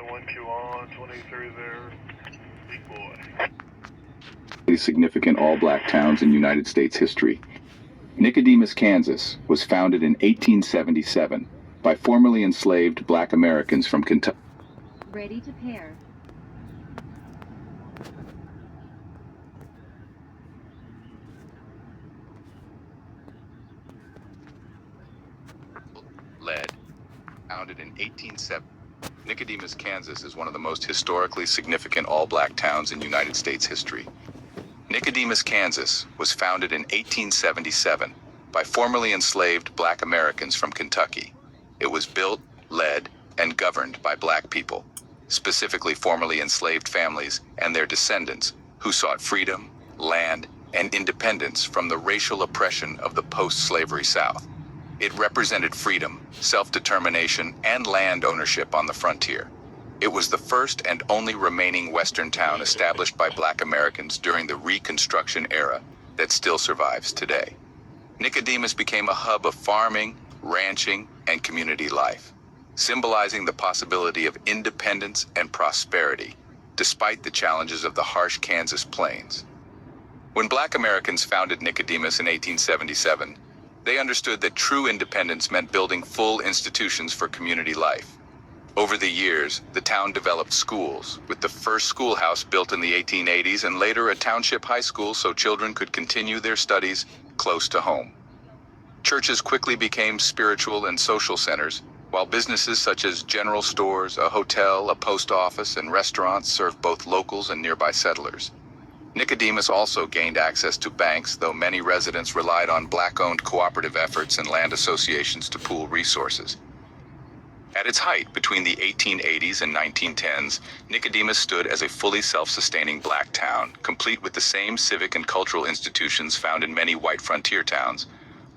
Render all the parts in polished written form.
1Q on, 23 there, big boy. Significant all-black towns in United States history. Nicodemus, Kansas, was founded in 1877 by formerly enslaved black Americans from Kentucky. Ready to pair. Lead. Founded in 1870. Nicodemus, Kansas is one of the most historically significant all-black towns in United States history. Nicodemus, Kansas was founded in 1877 by formerly enslaved black Americans from Kentucky. It was built, led, and governed by black people, specifically formerly enslaved families and their descendants who sought freedom, land, and independence from the racial oppression of the post-slavery South. It represented freedom, self-determination, and land ownership on the frontier. It was the first and only remaining Western town established by black Americans during the Reconstruction era that still survives today. Nicodemus became a hub of farming, ranching, and community life, symbolizing the possibility of independence and prosperity, despite the challenges of the harsh Kansas plains. When black Americans founded Nicodemus in 1877, they understood that true independence meant building full institutions for community life. Over the years, the town developed schools, with the first schoolhouse built in the 1880s and later a township high school so children could continue their studies close to home. Churches quickly became spiritual and social centers, while businesses such as general stores, a hotel, a post office, and restaurants served both locals and nearby settlers. Nicodemus also gained access to banks, though many residents relied on black-owned cooperative efforts and land associations to pool resources. At its height, between the 1880s and 1910s, Nicodemus stood as a fully self-sustaining black town, complete with the same civic and cultural institutions found in many white frontier towns.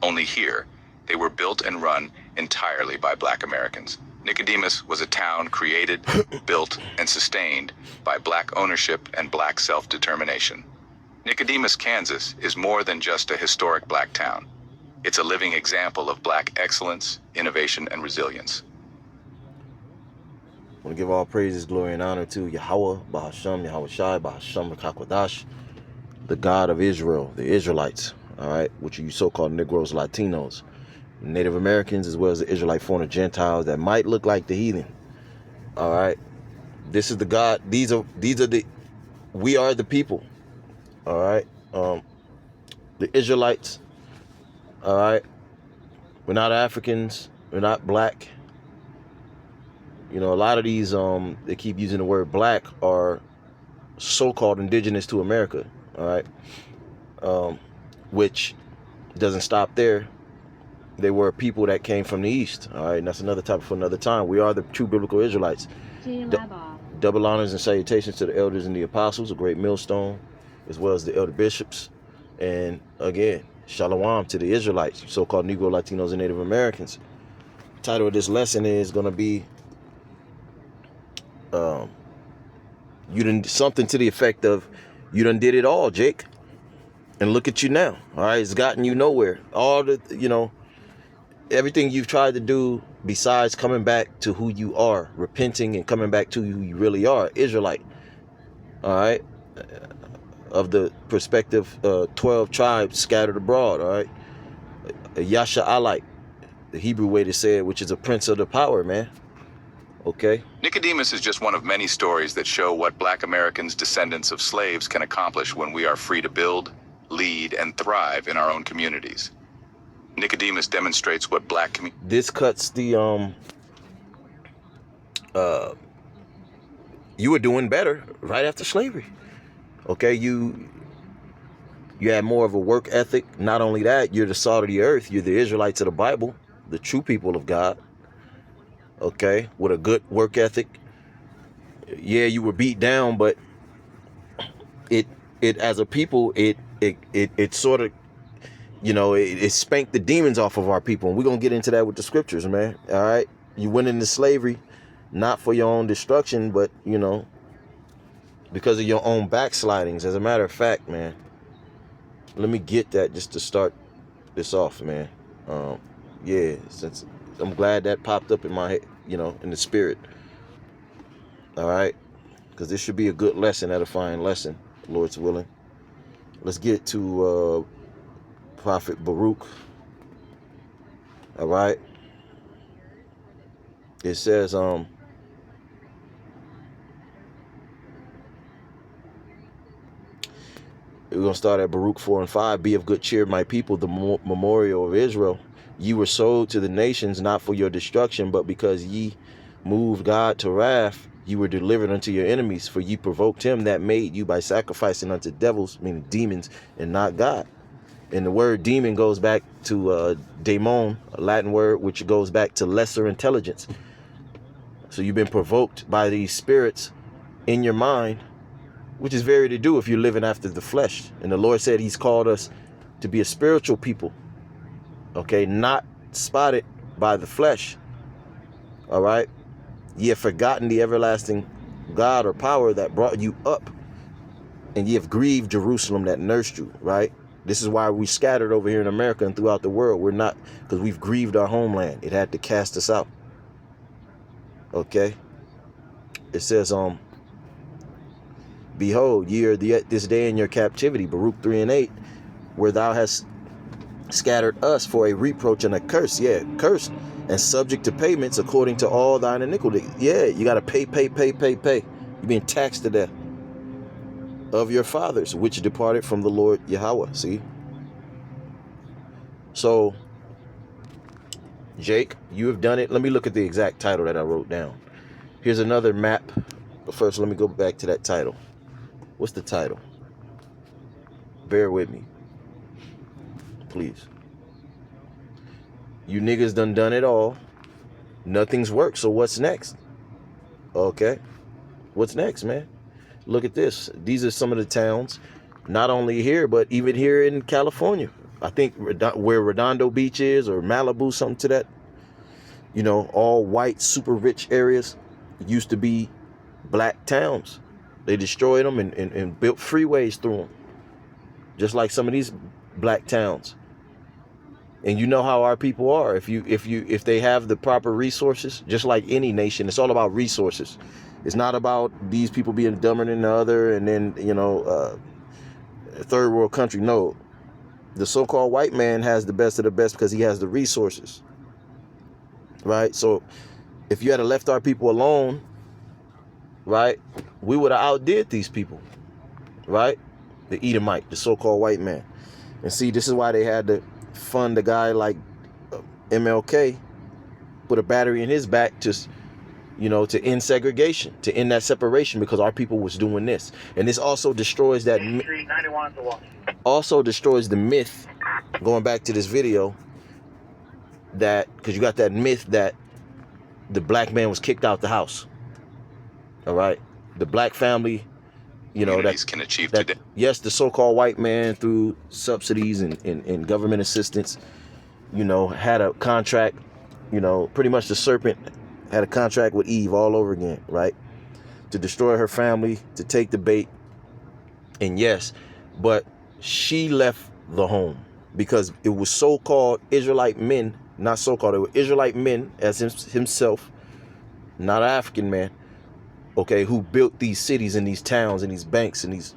Only here, they were built and run entirely by black Americans. Nicodemus was a town created, built, and sustained by black ownership and black self-determination. Nicodemus, Kansas is more than just a historic black town. It's a living example of black excellence, innovation, and resilience. I want to give all praises, glory, and honor to Yahweh, Bahasham, Yahweh Shai, Bahasham, Rakakwadash, the God of Israel, the Israelites, all right, which are you so-called Negroes, Latinos, Native Americans, as well as the Israelite foreigner Gentiles that might look like the heathen. All right. This is the God. We are the people. All right. The Israelites. All right. We're not Africans. We're not black. You know, a lot of these, they keep using the word black, are so-called indigenous to America. All right. Which doesn't stop there. They were people that came from the East. All right, and that's another topic for another time. We are the true biblical Israelites. Double honors and salutations to the elders and the apostles, a great millstone, as well as the elder bishops. And again, shalom to the Israelites, so-called Negro, Latinos, and Native Americans. The title of this lesson is going to be something to the effect of, you done did it all, Jake. And look at you now. All right, it's gotten you nowhere. All the, everything you've tried to do besides coming back to who you are, repenting and coming back to who you really are, Israelite. All right. Of the prospective 12 tribes scattered abroad. All right. Yasha Alite, the Hebrew way to say it, which is a prince of the power, man. Okay. Nicodemus is just one of many stories that show what black Americans, descendants of slaves, can accomplish when we are free to build, lead, and thrive in our own communities. Nicodemus demonstrates what black This cuts the you were doing better right after slavery. Okay, you had more of a work ethic. Not only that, you're the salt of the earth. You're the Israelites of the Bible, the true people of God. Okay, with a good work ethic. Yeah, you were beat down, but it as a people, it sort of, it spanked the demons off of our people. And we're going to get into that with the scriptures, man. All right. You went into slavery, not for your own destruction, but, because of your own backslidings. As a matter of fact, man, let me get that just to start this off, man. Yeah, since I'm glad that popped up in my head, in the spirit. All right, because this should be a good lesson, edifying lesson, Lord's willing. Let's get to Prophet Baruch. All right. It says, we're going to start at Baruch 4 and 5. Be of good cheer, my people, the memorial of Israel. Ye were sold to the nations, not for your destruction, but because ye moved God to wrath, ye were delivered unto your enemies. For ye provoked him that made you by sacrificing unto devils, meaning demons, and not God. And the word demon goes back to daemon, a Latin word, which goes back to lesser intelligence. So you've been provoked by these spirits in your mind, which is very to do if you're living after the flesh. And the Lord said he's called us to be a spiritual people, okay, not spotted by the flesh. All right. Ye have forgotten the everlasting God or power that brought you up, and ye have grieved Jerusalem that nursed you. Right. This is why we scattered over here in America and throughout the world. We're not, because we've grieved our homeland. It had to cast us out. Okay. It says, behold, ye are this day in your captivity, Baruch 3 and 8, where thou hast scattered us for a reproach and a curse. Yeah, cursed and subject to payments according to all thine iniquity. Yeah, you got to pay. You're being taxed to death of your fathers, which departed from the Lord Yahweh. See? So, Jake, you have done it. Let me look at the exact title that I wrote down. Here's another map. But first, let me go back to that title. What's the title? Bear with me, please. You niggas done it all. Nothing's worked. So what's next? Okay. What's next, man? Look at this. These are some of the towns, not only here, but even here in California. I think where Redondo Beach is, or Malibu, something to that. You know, all white, super rich areas used to be black towns. They destroyed them and built freeways through them, just like some of these black towns. And you know how our people are. If they have the proper resources, just like any nation, it's all about resources. It's not about these people being dumber than the other, and then a third world country. No, the so-called white man has the best of the best because he has the resources, right? So if you had left our people alone, right, we would have outdid these people, right? The Edomite, the so-called white man. And see, this is why they had to fund a guy like MLK, put a battery in his back to end segregation, to end that separation, because our people was doing this. And this also destroys that, also destroys the myth, going back to this video, that, because you got that myth that the black man was kicked out the house. All right. The black family, Communities can achieve today. Yes, the so-called white man, through subsidies and government assistance, had a contract, pretty much the serpent had a contract with Eve all over again, right? To destroy her family, to take the bait. And yes, but she left the home because it was so-called Israelite men, not so-called, it were Israelite men as himself, not an African man, okay, who built these cities and these towns and these banks and these,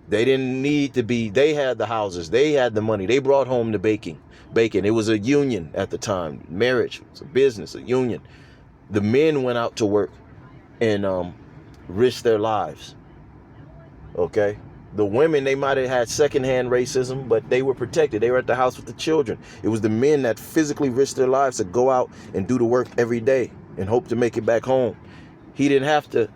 they didn't need to be, they had the houses, they had the money, they brought home the bacon. It was a union at the time. Marriage was a business, a union. The men went out to work and risked their lives. Okay. The women, they might have had secondhand racism, but they were protected. They were at the house with the children. It was the men that physically risked their lives to go out and do the work every day and hope to make it back home. He didn't have to,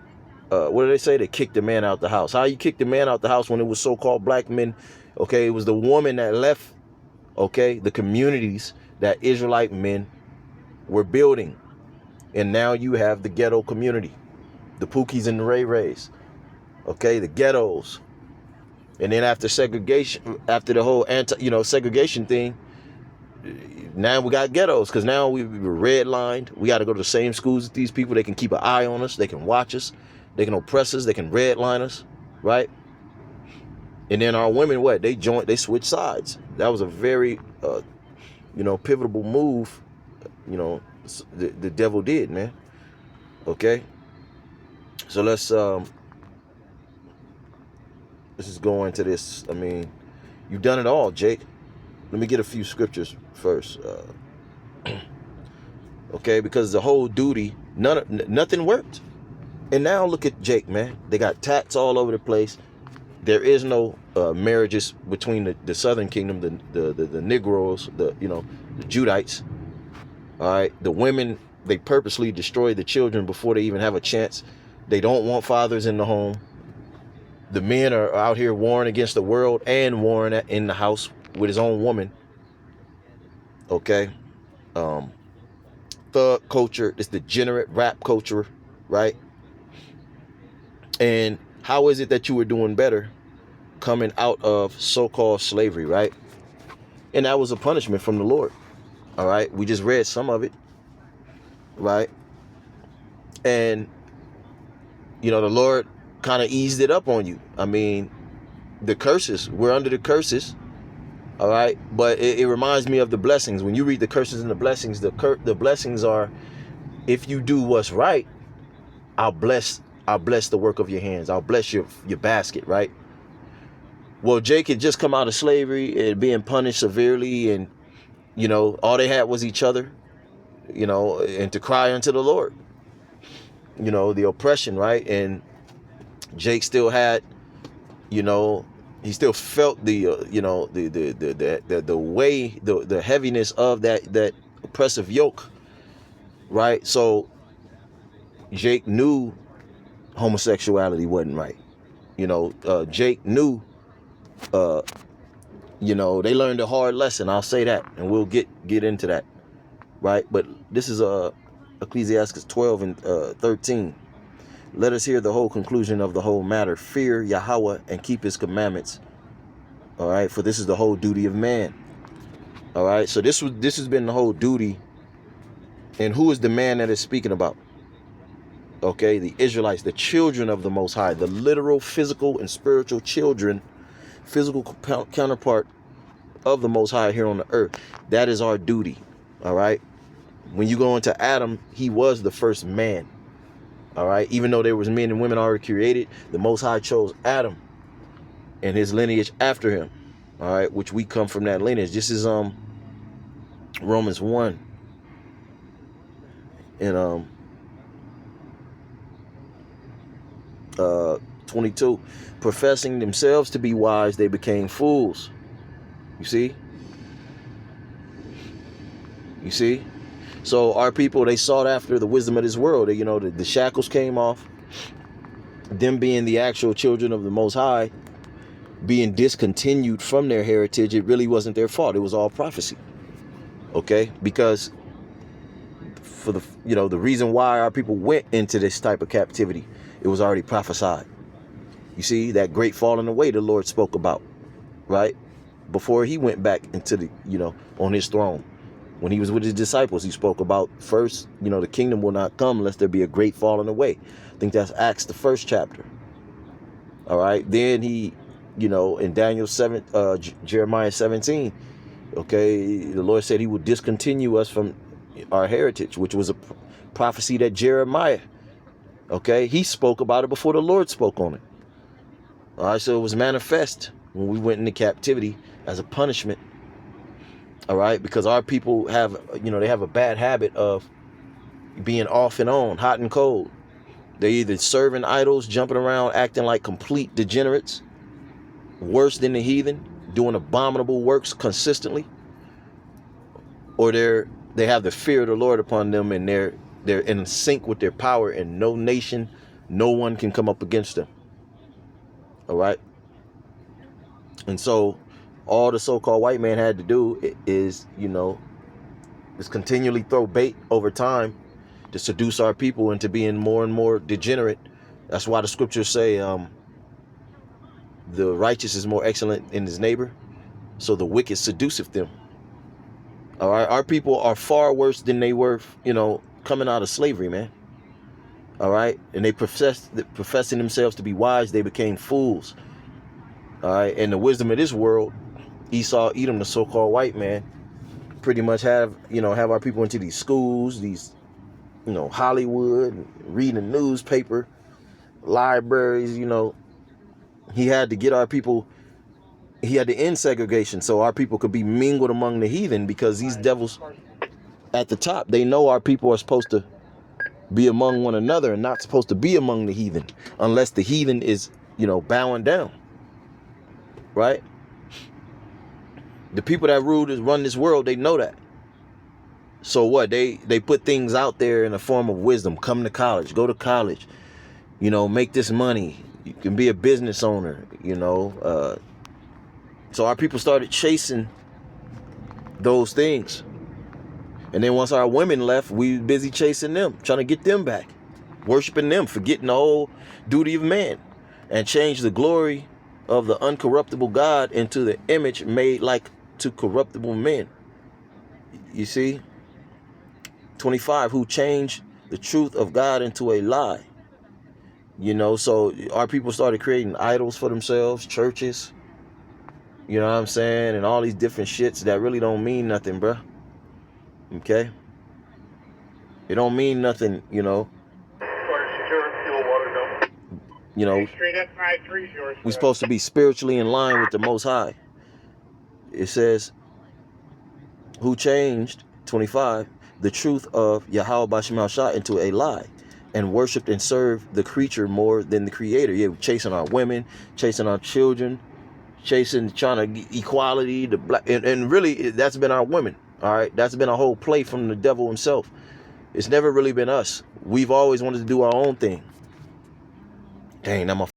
what do they say? They kicked the man out the house. How you kick the man out the house when it was so-called black men? Okay, it was the woman that left, okay, the communities that Israelite men were building. And now you have the ghetto community, the Pookies and the Ray Rays, okay, the ghettos. And then after segregation, after the whole segregation thing, now we got ghettos, because now we were redlined. We got to go to the same schools as these people. They can keep an eye on us. They can watch us. They can oppress us. They can redline us, right? And then our women, what? They switched sides. That was a very, pivotal move, the devil did, man. Okay, so let's just go into this. I mean, you've done it all, Jake. Let me get a few scriptures first. Okay, because the whole duty, nothing worked. And now look at Jake, man. They got tats all over the place. There is no marriages between the southern kingdom, the Negroes, the Judites. All right, the women, they purposely destroy the children before they even have a chance. They don't want fathers in the home. The men are out here warring against the world and warring in the house with his own woman. Okay, thug culture, this degenerate rap culture, right? And how is it that you were doing better coming out of so-called slavery, right? And that was a punishment from the Lord. All right, we just read some of it, right? And the Lord kind of eased it up on you. I mean, the curses, we're under the curses. All right, but it reminds me of the blessings. When you read the curses and the blessings, the blessings are, if you do what's right, I'll bless the work of your hands. I'll bless your basket, right? Well, Jake had just come out of slavery and being punished severely, and all they had was each other, and to cry unto the Lord. The oppression, right? And Jake still had, he still felt the way, the heaviness of that oppressive yoke, right? So Jake knew homosexuality wasn't right. Jake knew, they learned a hard lesson. I'll say that, and we'll get into that, right? But this is Ecclesiastes 12 and 13. Let us hear the whole conclusion of the whole matter. Fear Yahweh and keep his commandments. All right, for this is the whole duty of man. All right, so this has been the whole duty. And who is the man that is speaking about? Okay, the Israelites, the children of the Most High, the literal, physical, and spiritual children, physical counterpart of the Most High here on the earth. That is our duty. All right. When you go into Adam, he was the first man. All right. Even though there was men and women already created, the Most High chose Adam and his lineage after him. All right. Which we come from that lineage. This is Romans 1 and 22. Professing themselves to be wise, they became fools. You see? So our people, they sought after the wisdom of this world. The shackles came off. Them being the actual children of the Most High, being discontinued from their heritage, it really wasn't their fault. It was all prophecy. Okay? Because for the reason why our people went into this type of captivity, it was already prophesied. You see, that great falling away the Lord spoke about, right? Before he went back into the, on his throne. When he was with his disciples, he spoke about first, the kingdom will not come unless there be a great falling away. I think that's Acts, the 1st chapter. All right. Then he, in Daniel 7, Jeremiah 17, okay, the Lord said he would discontinue us from our heritage, which was a prophecy that Jeremiah, okay, he spoke about it before the Lord spoke on it. All right, so it was manifest when we went into captivity as a punishment. All right, because our people have, they have a bad habit of being off and on, hot and cold. They're either serving idols, jumping around, acting like complete degenerates, worse than the heathen, doing abominable works consistently, or they have the fear of the Lord upon them, and they're in sync with their power, and no nation, no one can come up against them. All right. And so all the so-called white man had to do is, is continually throw bait over time to seduce our people into being more and more degenerate. That's why the scriptures say the righteous is more excellent in his neighbor, so the wicked seduceth them. All right. Our people are far worse than they were, coming out of slavery, man. All right. And they professing themselves to be wise, they became fools. All right. And the wisdom of this world, Esau, Edom, the so-called white man, pretty much have our people into these schools, these you know, Hollywood, reading a newspaper, libraries, you know. He had to get our people, he had to end segregation so our people could be mingled among the heathen, because these devils at the top, they know our people are supposed to be among one another and not supposed to be among the heathen, unless the heathen is, you know, bowing down, right? The people that run this world, they know that. So what? They put things out there in the form of wisdom. Come to college, go to college, you know, make this money. You can be a business owner, you know. So our people started chasing those things. And then once our women left, we were busy chasing them, trying to get them back, worshiping them, forgetting the whole duty of man, and change the glory of the uncorruptible God into the image made like to corruptible men. You see? 25, who changed the truth of God into a lie. You know, so our people started creating idols for themselves, churches, you know what I'm saying, and all these different shits that really don't mean nothing, bruh. Okay? It don't mean nothing, you know. You know, we're supposed to be spiritually in line with the Most High. It says, who changed, 25, the truth of Yahweh Bashim Shah into a lie, and worshipped and served the creature more than the creator. Yeah, we're chasing our women, chasing our children, trying to get equality, the black, and really that's been our women. All right, that's been a whole play from the devil himself. It's never really been us. We've always wanted to do our own thing. Dang, I'm a